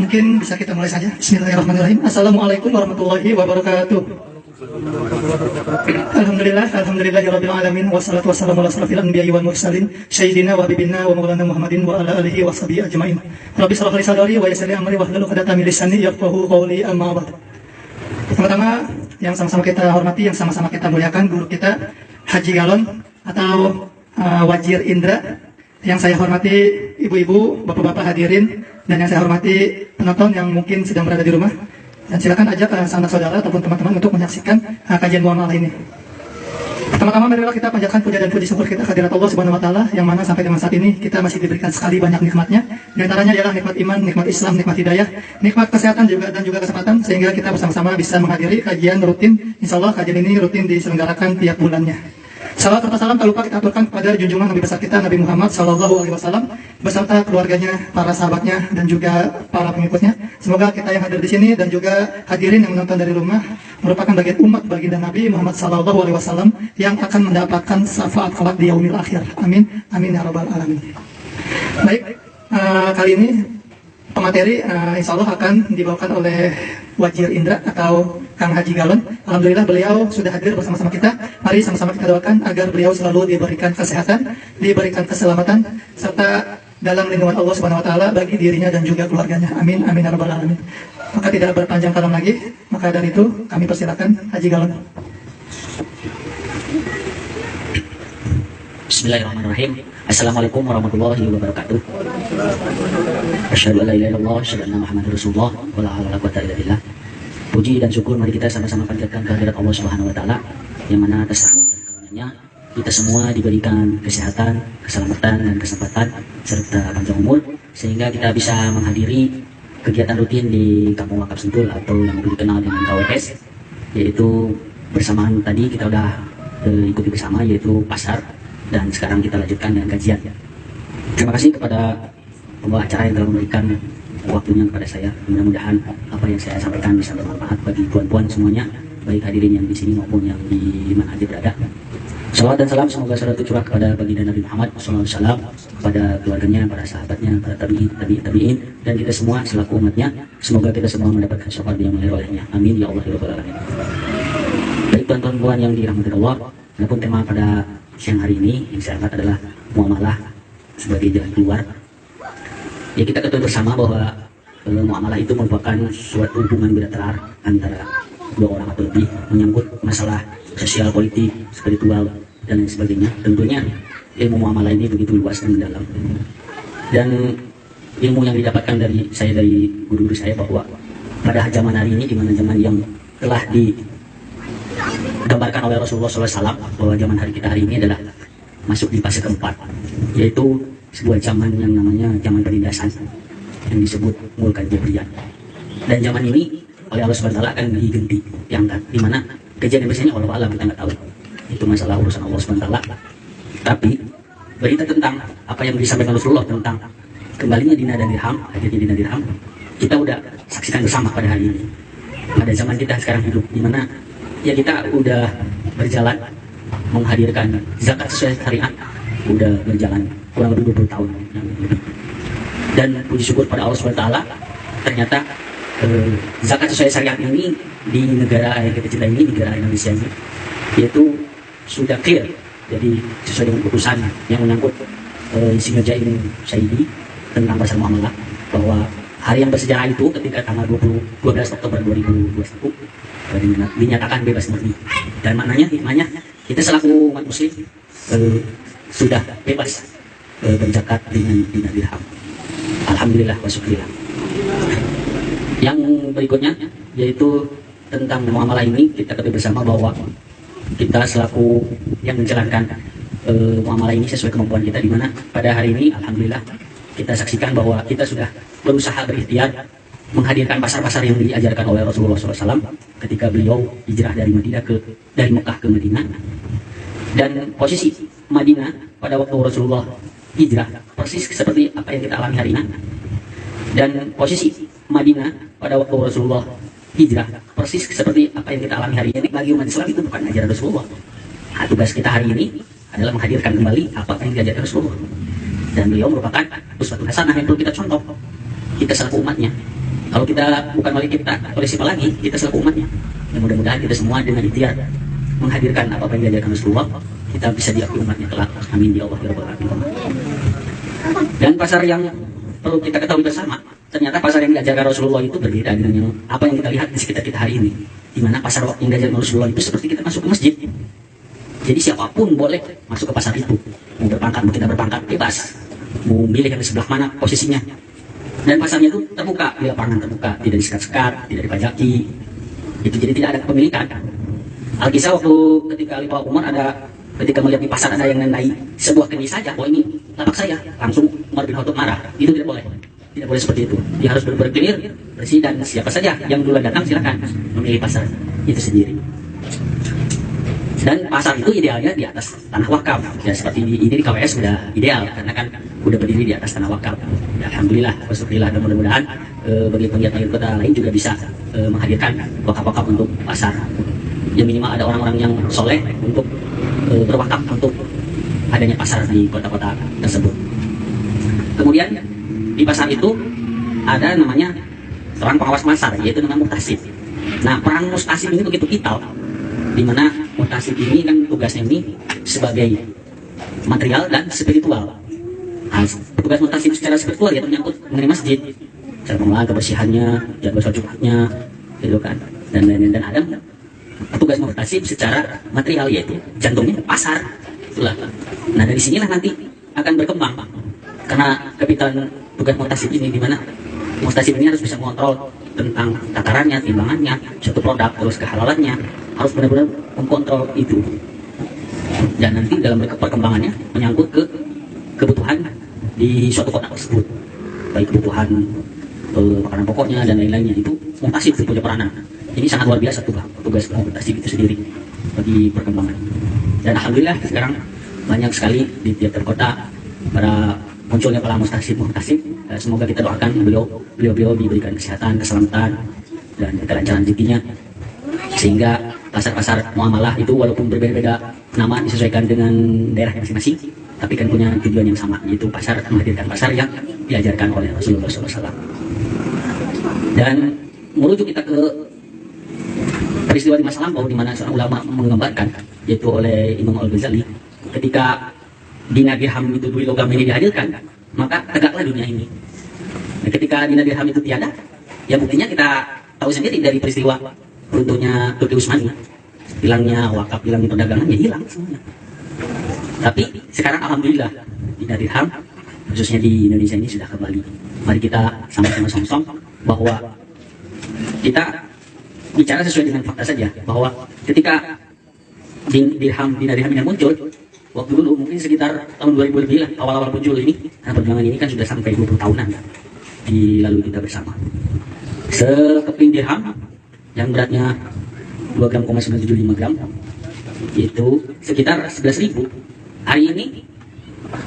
mungkin bisa kita mulai saja. Bismillahirrahmanirrahim. Assalamualaikum warahmatullahi wabarakatuh. Alhamdulillahirabbil alamin wassalatu wassalamu ala asrofil anbiya'i wal mursalin sayyidina wa habibina wa maulana Muhammadin wa ala alihi wa sahbihi ajmain. Rabbi shrah li sadri wa yassir li amri wahlul 'uqdatam min lisani yafqahu qawli, amma ba'd. Pertama-tama yang sama-sama kita hormati, yang sama-sama kita muliakan guru kita Haji Galon atau Wajir Indra. Yang saya hormati ibu-ibu, bapak-bapak hadirin, dan yang saya hormati penonton yang mungkin sedang berada di rumah. Dan silakan ajak sanak saudara ataupun teman-teman untuk menyaksikan kajian muamalah ini. Pertama-tama marilah kita panjatkan puja dan puji syukur kita kehadirat Allah Subhanahu wa taala yang mana sampai dengan saat ini kita masih diberikan sekali banyak nikmatnya. Di antaranya ialah nikmat iman, nikmat Islam, nikmat hidayah, nikmat kesehatan juga dan juga kesempatan sehingga kita bersama-sama bisa menghadiri kajian rutin. Insyaallah kajian ini rutin diselenggarakan tiap bulannya. Salam serta salam tak lupa kita aturkan kepada junjungan Nabi besar kita Nabi Muhammad SAW beserta keluarganya, para sahabatnya dan juga para pengikutnya. Semoga kita yang hadir di sini dan juga hadirin yang menonton dari rumah merupakan bagian umat baginda Nabi Muhammad SAW yang akan mendapatkan syafaat kelak di yaumil akhir. Amin, amin ya rabbal alamin. Baik, kali ini pemateri insya Allah akan dibawakan oleh Wajir Indra atau Kang Haji Galon. Alhamdulillah beliau sudah hadir bersama-sama kita. Mari sama-sama kita doakan agar beliau selalu diberikan kesehatan, diberikan keselamatan, serta dalam lindungan Allah Subhanahu wa taala bagi dirinya dan juga keluarganya. Amin, amin ya rabbal alamin. Maka tidak berpanjang kalam lagi, maka dari itu kami persilakan Haji Galon. Bismillahirrahmanirrahim. Assalamualaikum warahmatullahi wabarakatuh. Asyhadu an la ilaha illallah, asyhadu anna Muhammadar Rasulullah, wa la haula wa la quwwata illa billah. Puji dan syukur mari kita sama-sama panjatkan kehadirat Allah Subhanahu wa taala yang mana atas rahmat dan karunia-Nya kita semua diberikan kesehatan, keselamatan dan kesempatan serta panjang umur sehingga kita bisa menghadiri kegiatan rutin di Kampung Wakaf Sentul atau yang lebih dikenal dengan KWS, yaitu bersamaan tadi kita udah ikuti bersama yaitu pasar, dan sekarang kita lanjutkan dengan kajian. Terima kasih kepada pembawa acara yang telah memberikan waktunya kepada saya. Mudah-mudahan apa yang saya sampaikan bisa bermanfaat bagi puan-puan semuanya, baik hadirin yang di sini maupun yang di mana aja berada. Salawat dan salam semoga selalu tercurah kepada baginda Nabi Muhammad SAW, kepada keluarganya, para sahabatnya, para tabi'in, dan kita semua selaku umatnya. Semoga kita semua mendapatkan syafaat yang mengalir olehnya. Amin ya Allah ya Rabbal alamin. Baik tuan-tuan yang dirahmati Allah, adapun tema pada siang hari ini yang saya angkat adalah muamalah sebagai jalan keluar. Ya, kita ketahui bersama bahwa muamalah itu merupakan suatu hubungan bilateral antara dua orang atau lebih, menyangkut masalah sosial, politik, spiritual, dan lain sebagainya. Tentunya ilmu muamalah ini begitu luas dan mendalam. Dan ilmu yang didapatkan dari guru-guru saya bahwa pada zaman hari ini, di mana zaman yang telah digambarkan oleh Rasulullah SAW, bahwa zaman hari kita hari ini adalah masuk di fase keempat, yaitu sebuah zaman yang namanya zaman penindasan yang disebut mulkan jabriyah. Dan zaman ini oleh Allah SWT akan diganti, diangkat, di mana kejadian biasanya Allah alam kita nggak tahu, itu masalah urusan Allah SWT. Tapi berita tentang apa yang disampaikan Rasulullah tentang kembalinya dinar dan dirham, hadirnya dinar dirham, kita udah saksikan bersama pada hari ini, pada zaman kita sekarang hidup, di mana ya kita udah berjalan menghadirkan zakat sesuai syariat, udah berjalan kurang lebih 20 tahun. Dan puji syukur pada Allah SWT, ternyata zakat sesuai syariat ini di negara yang kita cintai ini, negara Indonesia ini, yaitu sudah clear. Jadi sesuai dengan keputusan yang menyangkut Insinyur Jain Saidi tentang pasar muamalah, bahwa hari yang bersejarah itu ketika tanggal 12 Oktober 2021 dinyatakan bebas murni. Dan maknanya, hikmahnya, kita selaku umat muslim sudah bebas berzakat dengan dinar dirham. Alhamdulillah wa syukurillah. Yang berikutnya yaitu tentang muamalah ini, kita ketahui bersama bahwa kita selaku yang menjalankan muamalah ini sesuai kemampuan kita, di mana pada hari ini alhamdulillah kita saksikan bahwa kita sudah berusaha berikhtiar menghadirkan pasar-pasar yang diajarkan oleh Rasulullah SAW ketika beliau hijrah dari Mekah ke Madinah. Dan posisi Madinah pada waktu Rasulullah hijrah persis seperti apa yang kita alami hari ini. Dan posisi Madinah pada waktu Rasulullah hijrah persis seperti apa yang kita alami hari ini. Bagi umat Islam itu bukan ajaran Rasulullah. Nah, tugas kita hari ini adalah menghadirkan kembali apa yang diajarkan Rasulullah. Dan beliau merupakan uswatun hasanah yang perlu kita contoh, kita selaku umatnya. Kalau kita bukan oleh siapa lagi, kita selaku umatnya. Dan mudah-mudahan kita semua dengan ikhtiar menghadirkan apa yang diajarkan Rasulullah, kita bisa diakui umatnya kelak. Amin ya Allah ya Rabbal Alamin. Dan pasar yang perlu kita ketahui bersama, ternyata pasar yang diajarkan Rasulullah itu berbeda dengan apa yang kita lihat di sekitar kita hari ini. Di mana pasar yang diajarkan Rasulullah itu seperti kita masuk ke masjid. Jadi siapapun boleh masuk ke pasar itu. Mau berpangkat, mau tidak berpangkat, bebas. Mau milih yang di sebelah mana posisinya. Dan pasarnya itu terbuka, di lapangan terbuka, tidak disekat-sekat, tidak dipajaki. Itu jadi tidak ada kepemilikan. Alkisah waktu ketika Khalifah Umar ketika melihat di pasar ada yang menandai sebuah kendi saja, oh ini lapak saya, langsung Umar bin Khattab marah. Itu tidak boleh. Tidak boleh seperti itu. Dia harus benar-benar clear, bersih, dan siapa saja yang duluan datang silakan memilih pasar itu sendiri. Dan pasar itu idealnya di atas tanah wakaf. Ya seperti ini di KWS sudah ideal karena kan udah berdiri di atas tanah wakaf. Ya, alhamdulillah, wasyukurillah, dan mudah-mudahan bagi penggiat akhir kota lain juga bisa menghadirkan wakaf-wakaf untuk pasar. Ya minimal ada orang-orang yang soleh untuk berwakaf untuk adanya pasar di kota-kota tersebut. Kemudian di pasar itu ada namanya seorang pengawas pasar, yaitu namanya muhtasib. Nah, peran muhtasib ini begitu vital, di mana muhtasib ini kan tugasnya ini sebagai material dan spiritual. Nah, tugas muhtasib secara spiritual yaitu menyangkut mengenai masjid, cara pengelolaan kebersihannya, jadwal sholat Jumatnya, gitu kan, dan lain-lain. Dan ada tugas muhtasib secara material yaitu jantungnya pasar. Itulah. Nah, dari sinilah nanti akan berkembang, karena kepitan tugas muhtasib ini, di mana muhtasib ini harus bisa mengontrol tentang takarannya, timbangannya, suatu produk, terus kehalalannya, harus benar-benar mengkontrol itu. Dan nanti dalam perkembangannya menyangkut ke kebutuhan di suatu kota tersebut, baik kebutuhan makanan pokoknya dan lain-lainnya, itu muhtasib itu punya peranan. Ini sangat luar biasa tugas muhtasib itu sendiri bagi perkembangan. Dan alhamdulillah sekarang banyak sekali di tiap kota para munculnya para muhtasib. Semoga kita doakan beliau diberikan kesehatan, keselamatan, dan kelancaran rezekinya, sehingga pasar-pasar muamalah itu walaupun berbeda-beda nama disesuaikan dengan daerah masing-masing, tapi kan punya tujuan yang sama, yaitu pasar menghadirkan pasar yang diajarkan oleh Rasulullah SAW. Dan merujuk kita ke peristiwa di masa lampau, di mana seorang ulama menggambarkan, yaitu oleh Imam Al-Ghazali, ketika dinar dirham itu 2 logam ini dihadirkan, maka tegaklah dunia ini. Nah, ketika dinar dirham itu tiada, ya buktinya kita tahu sendiri dari peristiwa runtuhnya Turki Utsmani, hilangnya wakaf, hilangnya perdagangan, ya hilang semuanya. Tapi sekarang alhamdulillah dinar dirham khususnya di Indonesia ini sudah kembali. Mari kita sama-sama song-song bahwa kita bicara sesuai dengan fakta saja, bahwa ketika dinar dirham ini muncul, waktu dulu mungkin sekitar tahun 2000 lebih lah, awal-awal muncul ini, karena perjuangan ini kan sudah sampai 20 tahunan dilalui kita bersama. Sekeping dirham yang beratnya 2,975 gram itu sekitar 11.000. Hari ini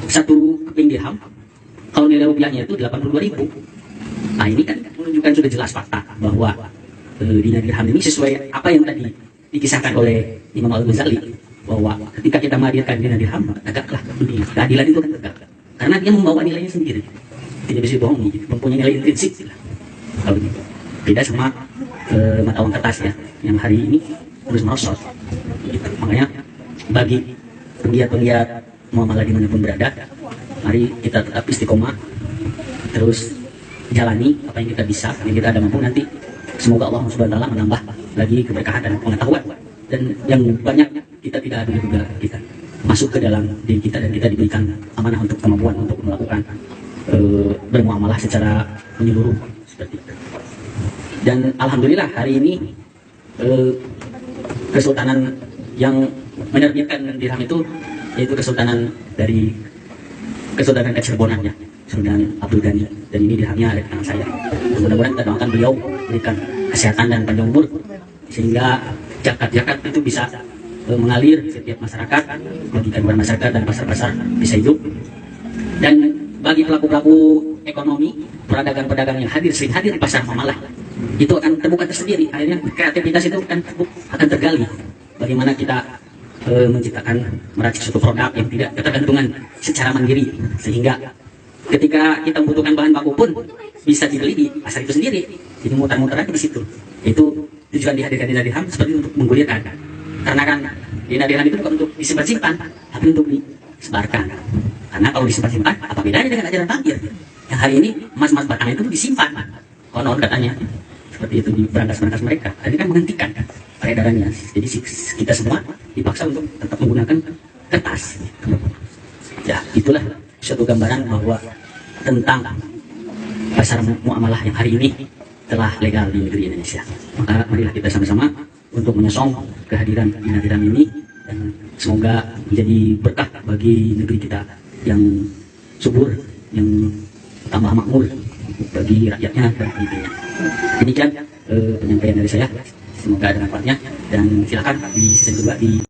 satu keping dirham kalau nilai rupiahnya itu 82.000. Nah, ini kan menunjukkan sudah jelas fakta bahwa dinar dirham ini sesuai apa yang tadi dikisahkan oleh Imam Al-Ghazali, bahwa ketika kita menghadirkan dinar dirham, tegaklah dunia. Keadilan itu kan tegak, karena dia membawa nilainya sendiri, tidak bisa dibohongi, mempunyai nilai intrinsik. Kalau gitu beda sama mata uang kertas ya, yang hari ini terus merosot gitu. Makanya bagi penggiat-penggiat muamalah dimanapun berada, mari kita tetap istiqomah, terus jalani apa yang kita bisa, yang kita ada mampu. Nanti semoga Allah Subhanahu wa taala menambah lagi keberkahan dan pengetahuan, dan yang banyak kita tidak ada juga kita masuk ke dalam diri kita, dan kita diberikan amanah untuk kemampuan untuk melakukan bermuamalah secara menyeluruh seperti itu. Dan alhamdulillah hari ini kesultanan yang menerbitkan dirham itu yaitu kesultanan dari Kesultanan Cirebon ya, Sultan Abdul Ghani, dan ini dirhamnya ada di tangan saya. Mudah-mudahan kita doakan beliau berikan kesehatan dan panjang umur, sehingga zakat-zakat itu bisa mengalir setiap masyarakat, bagikan kepada masyarakat, dan pasar-pasar bisa hidup. Dan bagi pelaku-pelaku ekonomi, pedagang-pedagang yang sering hadir di pasar muamalah, itu akan terbuka tersendiri. Akhirnya kreativitas itu akan tergali. Bagaimana kita menciptakan, meracik suatu produk yang tidak ketergantungan secara mandiri, sehingga Ketika kita membutuhkan bahan baku pun bisa dibeli di pasar itu sendiri. Jadi muter-muter aja di situ. Itu tujuan dihadirkan Dina Dirham seperti untuk menggulirkan. Karena kan Dina Dirham itu bukan untuk disimpan-simpan, tapi untuk disebarkan. Karena kalau disimpan-simpan, apa bedanya dengan ajaran takbir? Yang hari ini emas-emas batangan itu disimpan. Konon katanya. Seperti itu di brankas-brankas mereka. Jadi kan menghentikan peredarannya. Jadi kita semua dipaksa untuk tetap menggunakan kertas. Ya, itulah suatu gambaran bahwa tentang pasar muamalah yang hari ini telah legal di negeri Indonesia. Maka marilah kita sama-sama untuk menyosong kehadiran Dina Dirham ini, dan semoga menjadi berkah bagi negeri kita yang subur, yang tambah makmur bagi rakyatnya dan pemimpinnya. Demikian penyampaian dari saya. Semoga ada manfaatnya, dan silakan di season kedua di